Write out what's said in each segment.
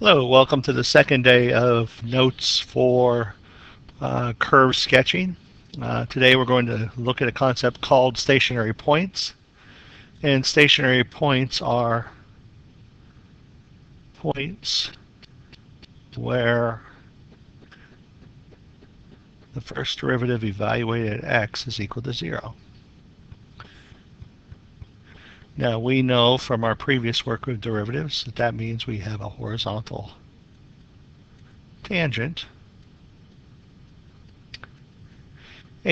Hello, welcome to the second day of notes for curve sketching. Today we're going to look at a concept called stationary points. And stationary points are points where the first derivative evaluated at x is equal to 0. Now we know from our previous work with derivatives that that means we have a horizontal tangent.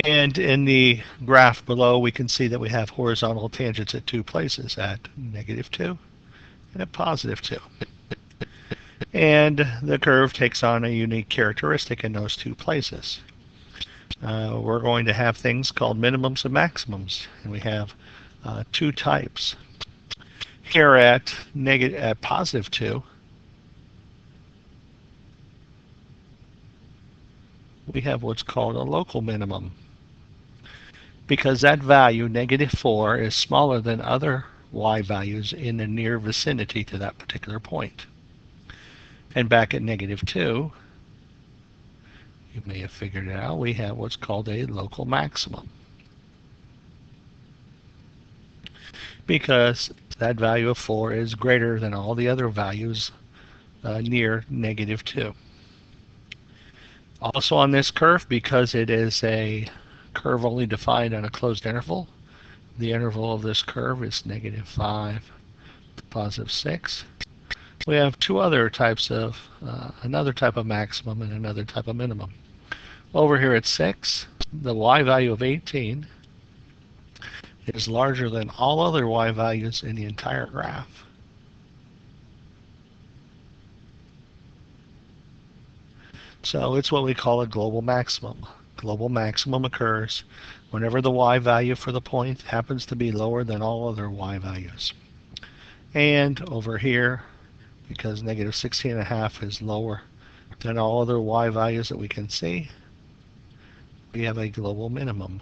And in the graph below, we can see that we have horizontal tangents at two places, at -2 and at +2. And the curve takes on a unique characteristic in those two places. We're going to have things called minimums and maximums, and we have two types. Here at +2, we have what's called a local minimum, because that value, -4, is smaller than other y values in the near vicinity to that particular point. And back at -2, you may have figured it out, we have what's called a local maximum, because that value of 4 is greater than all the other values near -2. Also on this curve, because it is a curve only defined on a closed interval, the interval of this curve is -5 to +6. We have two other types of, another type of maximum and another type of minimum. Over here at 6, the y value of 18 is larger than all other y values in the entire graph. So it's what we call a global maximum. Global maximum occurs whenever the y value for the point happens to be lower than all other y values. And over here, because -16.5 is lower than all other y values that we can see, we have a global minimum.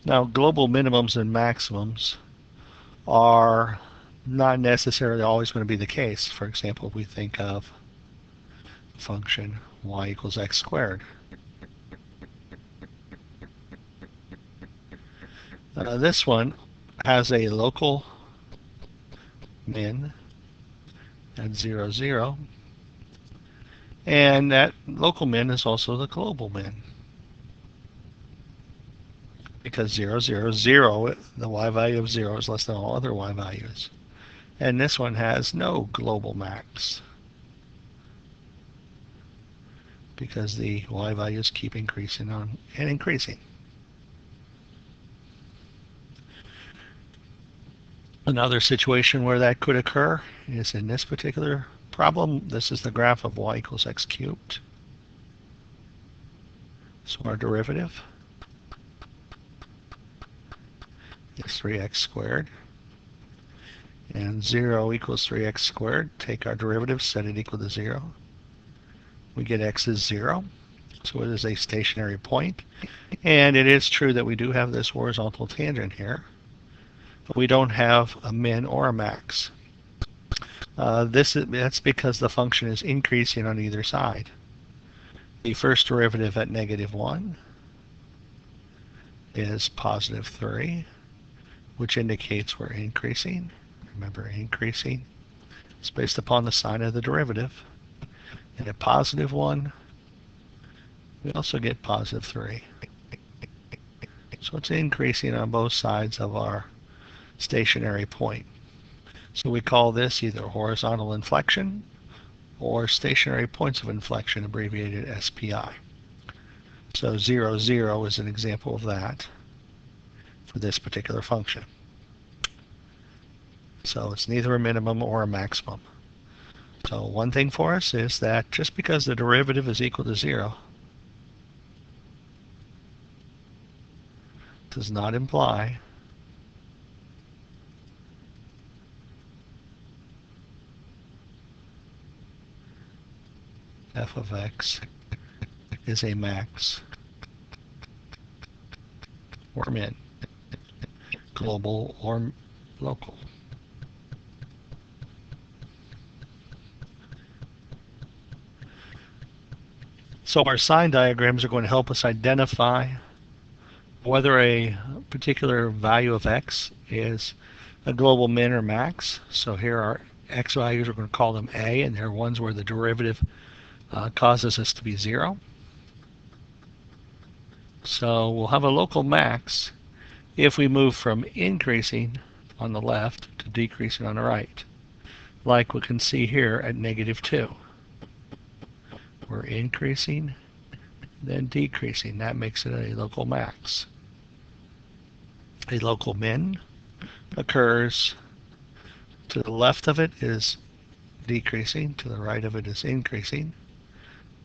Now, global minimums and maximums are not necessarily always going to be the case. For example, if we think of the function y equals x squared. This one has a local min at 0, 0, and that local min is also the global min, because 0, 0, 0, the y value of 0 is less than all other y values. And this one has no global max, because the y values keep increasing on and increasing. Another situation where that could occur is in this particular problem. This is the graph of y equals x cubed. So our derivative is 3x squared. And 0 equals 3x squared. Take our derivative, set it equal to 0. We get x is 0. So it is a stationary point. And it is true that we do have this horizontal tangent here, but we don't have a min or a max. That's because the function is increasing on either side. The first derivative at -1 is +3, which indicates we're increasing. Remember, increasing is based upon the sign of the derivative. And at +1, we also get +3. So it's increasing on both sides of our stationary point. So we call this either horizontal inflection or stationary points of inflection, abbreviated SPI. So 0, 0 is an example of that for this particular function. So it's neither a minimum or a maximum. So one thing for us is that just because the derivative is equal to 0 does not imply f of x is a max or min, global or local. So our sign diagrams are going to help us identify whether a particular value of x is a global min or max. So here our x values, we're going to call them a, and they're ones where the derivative causes us to be 0. So we'll have a local max if we move from increasing on the left to decreasing on the right, like we can see here at -2. We're increasing, then decreasing. That makes it a local max. A local min occurs to the left of it is decreasing, to the right of it is increasing.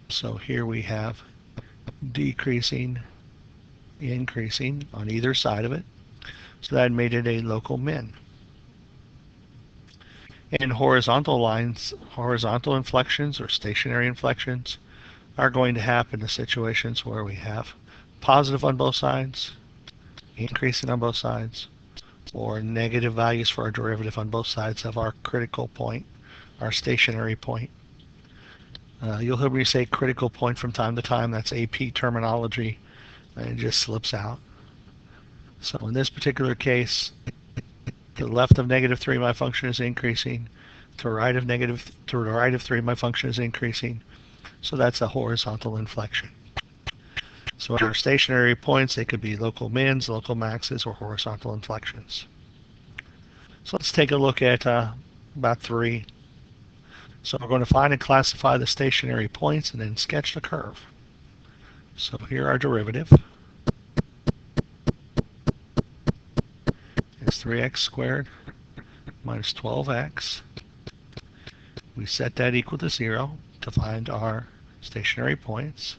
So here we have decreasing, increasing on either side of it. So that made it a local min. And horizontal lines, horizontal inflections or stationary inflections are going to happen in situations where we have positive on both sides, increasing on both sides, or negative values for our derivative on both sides of our critical point, our stationary point. You'll hear me say critical point from time to time. That's AP terminology, and it just slips out. So in this particular case, to the left of -3, my function is increasing. To the right of 3, my function is increasing. So that's a horizontal inflection. So at our stationary points, they could be local mins, local maxes, or horizontal inflections. So let's take a look at about 3. So we're going to find and classify the stationary points and then sketch the curve. So here our derivative is 3x squared minus 12x. We set that equal to 0 to find our stationary points.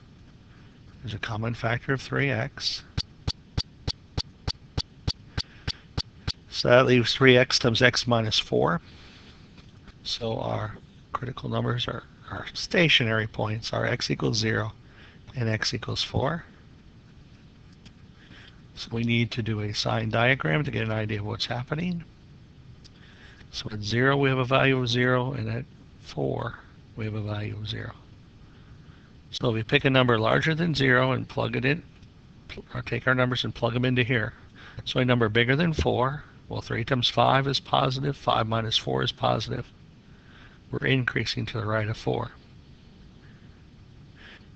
There's a common factor of 3x. So that leaves 3x times x minus 4. So our critical numbers are our stationary points are x equals 0 and x equals 4. So we need to do a sign diagram to get an idea of what's happening. So at 0 we have a value of 0, and at 4 we have a value of 0. So if we pick a number larger than 0 and plug it in, or take our numbers and plug them into here. So a number bigger than 4, well 3 times 5 is positive, 5 minus 4 is positive. We're increasing to the right of 4.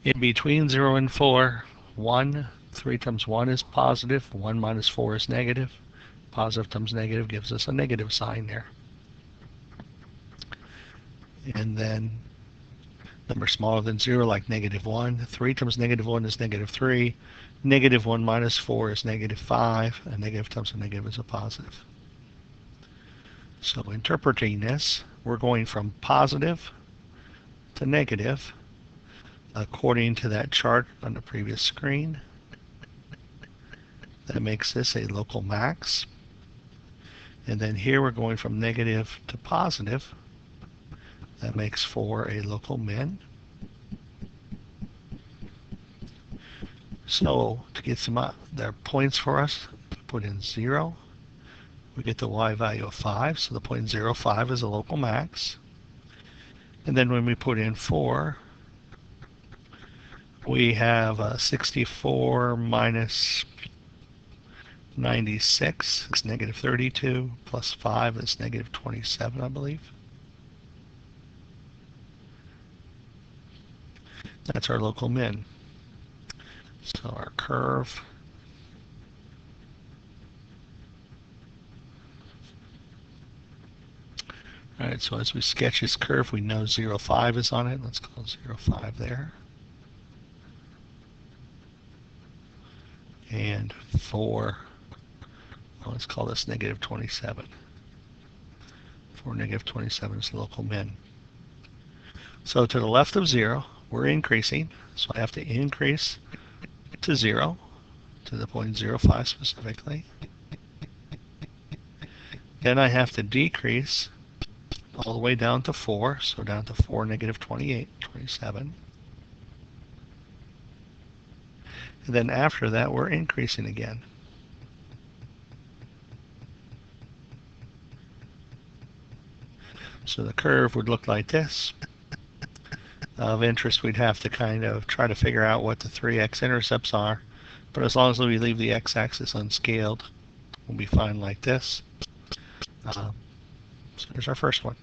In between 0 and 4, 1, 3 times 1 is positive, 1 minus 4 is negative. Positive times negative gives us a negative sign there. And then number smaller than 0, like -1. 3 times -1 is -3. -1 minus 4 is -5. A negative times a negative is a positive. So interpreting this, we're going from positive to negative according to that chart on the previous screen. That makes this a local max. And then here we're going from negative to positive. That makes 4 a local min. So to get some their points for us, put in 0. We get the y value of 5, so the point 0, 5 is a local max. And then when we put in 4, we have 64 minus 96 is -32, plus 5 is -27, I believe. That's our local min. So our curve All right, so as we sketch this curve, we know 0, 5 is on it. Let's call 0, 5 there. And 4, well, let's call this -27. 4, -27 is the local min. So to the left of 0, we're increasing. So I have to increase to 0, to the point 0, 5 specifically. Then I have to decrease all the way down to 4, so down to 4, -28, 27. And then after that, we're increasing again. So the curve would look like this. of interest, we'd have to kind of try to figure out what the 3 x-intercepts are. But as long as we leave the x-axis unscaled, we'll be fine like this. So here's our first one.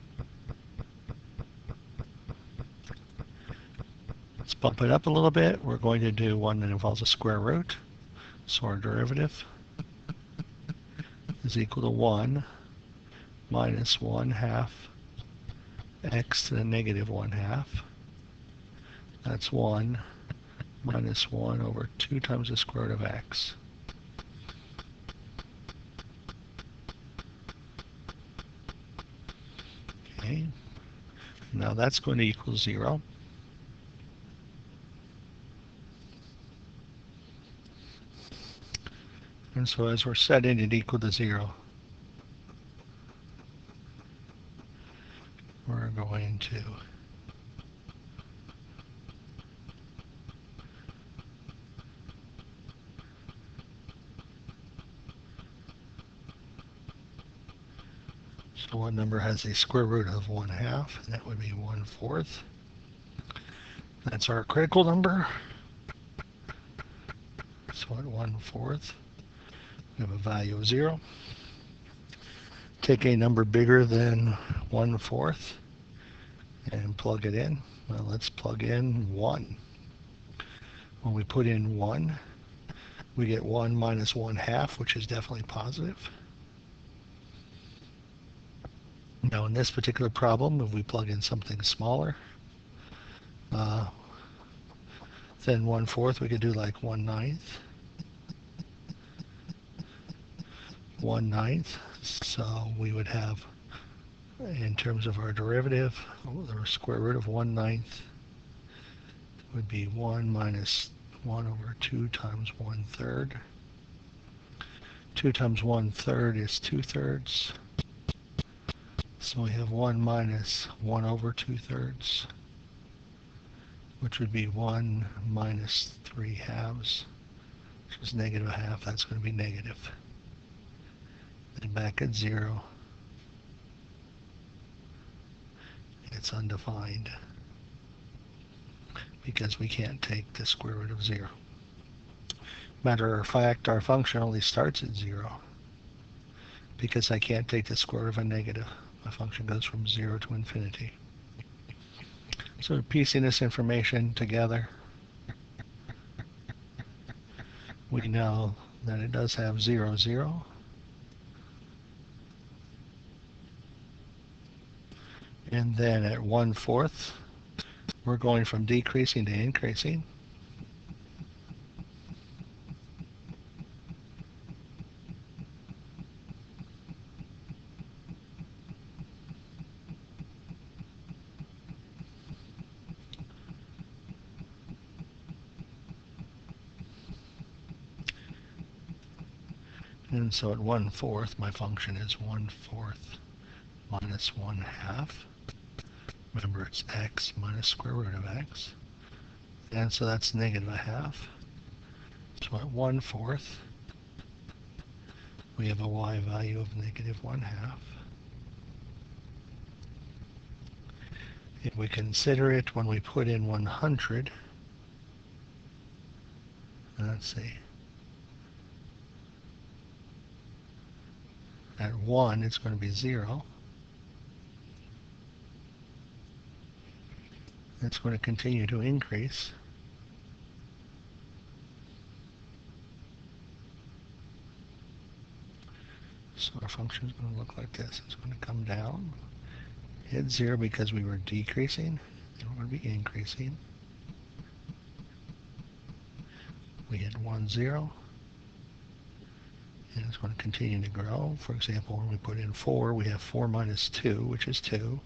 Let's bump it up a little bit. We're going to do one that involves a square root. So our derivative is equal to 1 minus 1/2 x to the negative 1/2. That's 1 minus 1 over 2 times the square root of x. Okay, now that's going to equal 0. And so as we're setting it equal to 0, we're going to so one number has a square root of 1/2, and that would be 1/4. That's our critical number. So at 1/4, we have a value of 0. Take a number bigger than 1/4 and plug it in. Well, let's plug in 1. When we put in 1, we get 1 minus 1/2, which is definitely positive. Now in this particular problem, if we plug in something smaller than 1/4, we could do like 1/9. 1/9. So we would have, in terms of our derivative, the square root of 1/9 would be 1 minus 1 over 2 times 1/3. 2 times 1/3 is 2/3. So we have 1 minus 1 over 2/3, which would be 1 minus 3/2, which is negative 1/2. That's going to be negative. Then back at 0, it's undefined because we can't take the square root of 0. Matter of fact, our function only starts at 0 because I can't take the square root of a negative. My function goes from 0 to infinity. So piecing this information together, we know that it does have 0, 0. And then at 1/4, we're going from decreasing to increasing. And so at 1/4, my function is 1/4 minus 1/2. Remember, it's x minus square root of x. And so that's negative 1/2. So at 1/4, we have a y value of negative 1/2. If we consider it when we put in 100, let's see, at 1 it's going to be 0. It's going to continue to increase. So our function is going to look like this. It's going to come down, hit 0 because we were decreasing, and we're going to be increasing. We hit 1, 0, and it's going to continue to grow. For example, when we put in 4, we have 4 minus 2, which is 2.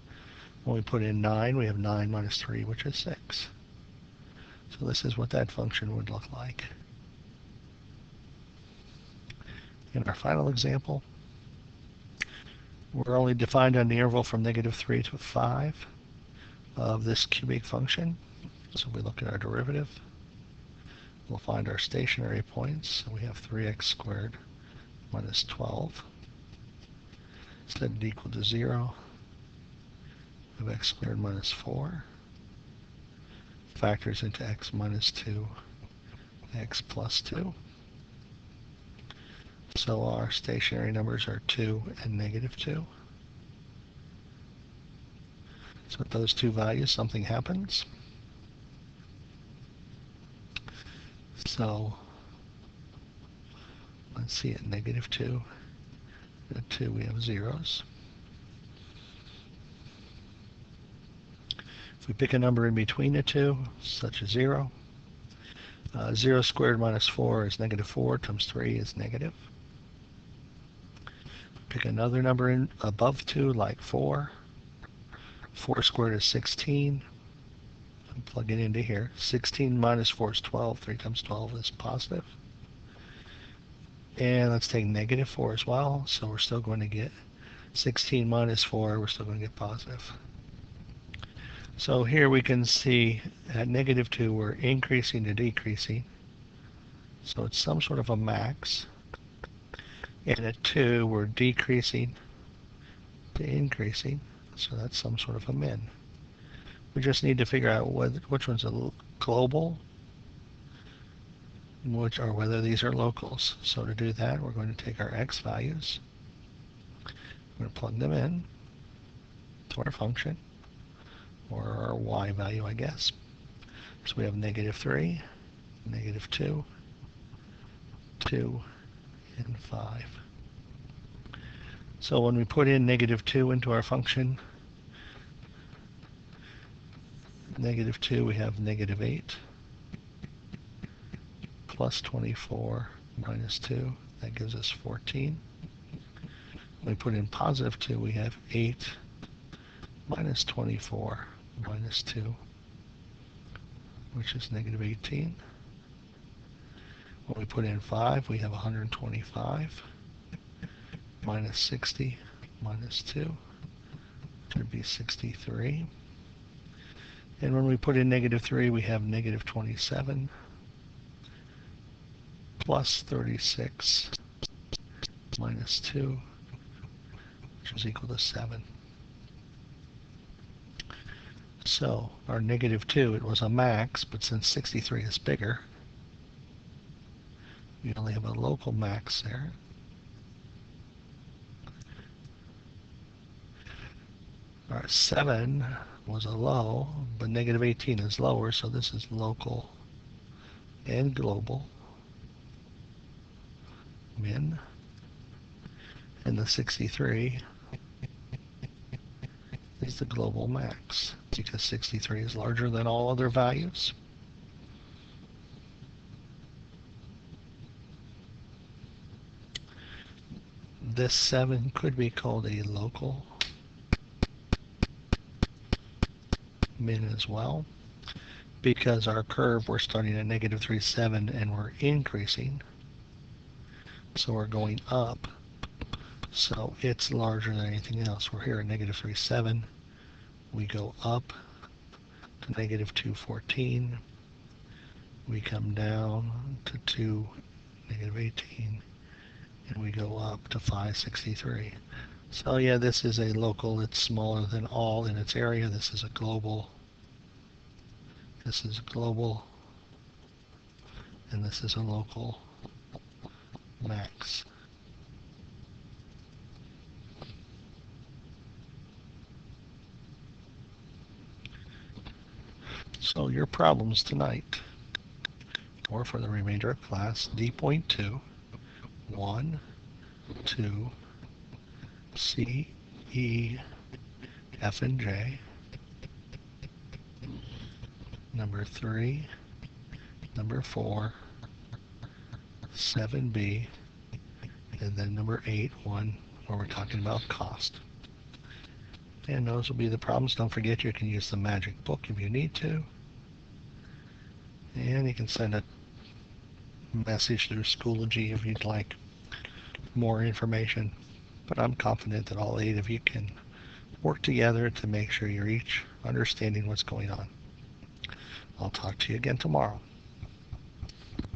When we put in 9, we have 9 minus 3, which is 6. So this is what that function would look like. In our final example, we're only defined on the interval from -3 to 5 of this cubic function. So we look at our derivative. We'll find our stationary points. So we have 3x squared minus 12. Set it equal to 0. We have x squared minus 4. factors into x minus 2, x plus 2. So our stationary numbers are 2 and negative 2. So at those two values, something happens. So let's see, at negative 2, at 2 we have zeros. If we pick a number in between the two, such as 0, 0 squared minus 4 is negative 4 times 3 is negative. Pick another number in above 2, like 4. 4 squared is 16. Plug it into here. 16 minus 4 is 12. 3 times 12 is positive. And let's take negative 4 as well. So we're still going to get 16 minus 4. We're still going to get positive. So here we can see at negative 2 we're increasing to decreasing. So it's some sort of a max. And at 2 we're decreasing to increasing. So that's some sort of a min. We just need to figure out which one's a global, or whether these are locals. So to do that, we're going to take our x values. We're going to plug them in to our function, or our y value, I guess. So we have negative 3, negative 2, 2, and 5. So when we put in negative 2 into our function, negative 2, we have negative 8, plus 24 minus 2, that gives us 14. When we put in positive 2, we have 8 minus 24 minus 2, which is negative 18. When we put in 5, we have 125 minus 60 minus 2, which would be 63. And when we put in negative 3, we have negative 27 plus 36 minus 2, which is equal to 7. So our negative 2, it was a max, but since 63 is bigger, we only have a local max there. Our 7 was a low, but negative 18 is lower, so this is local and global min. And the 63 is the global max, because 63 is larger than all other values. This 7 could be called a local min as well, because our curve, we're starting at negative 3, 7, and we're increasing. So we're going up. So it's larger than anything else. We're here at negative 3, 7. We go up to negative 2, 14. We come down to 2, negative 18. And we go up to 5, 63. So yeah, this is a local. It's smaller than all in its area. This is a global. This is global. And this is a local max. So your problems tonight, or for the remainder of class, D.2, 1, 2, C, E, F, and J. Number 3, number 4, 7B, and then number 8, 1, where we're talking about cost. And those will be the problems. Don't forget you can use the magic book if you need to. And you can send a message through Schoology if you'd like more information. But I'm confident that all 8 of you can work together to make sure you're each understanding what's going on. I'll talk to you again tomorrow.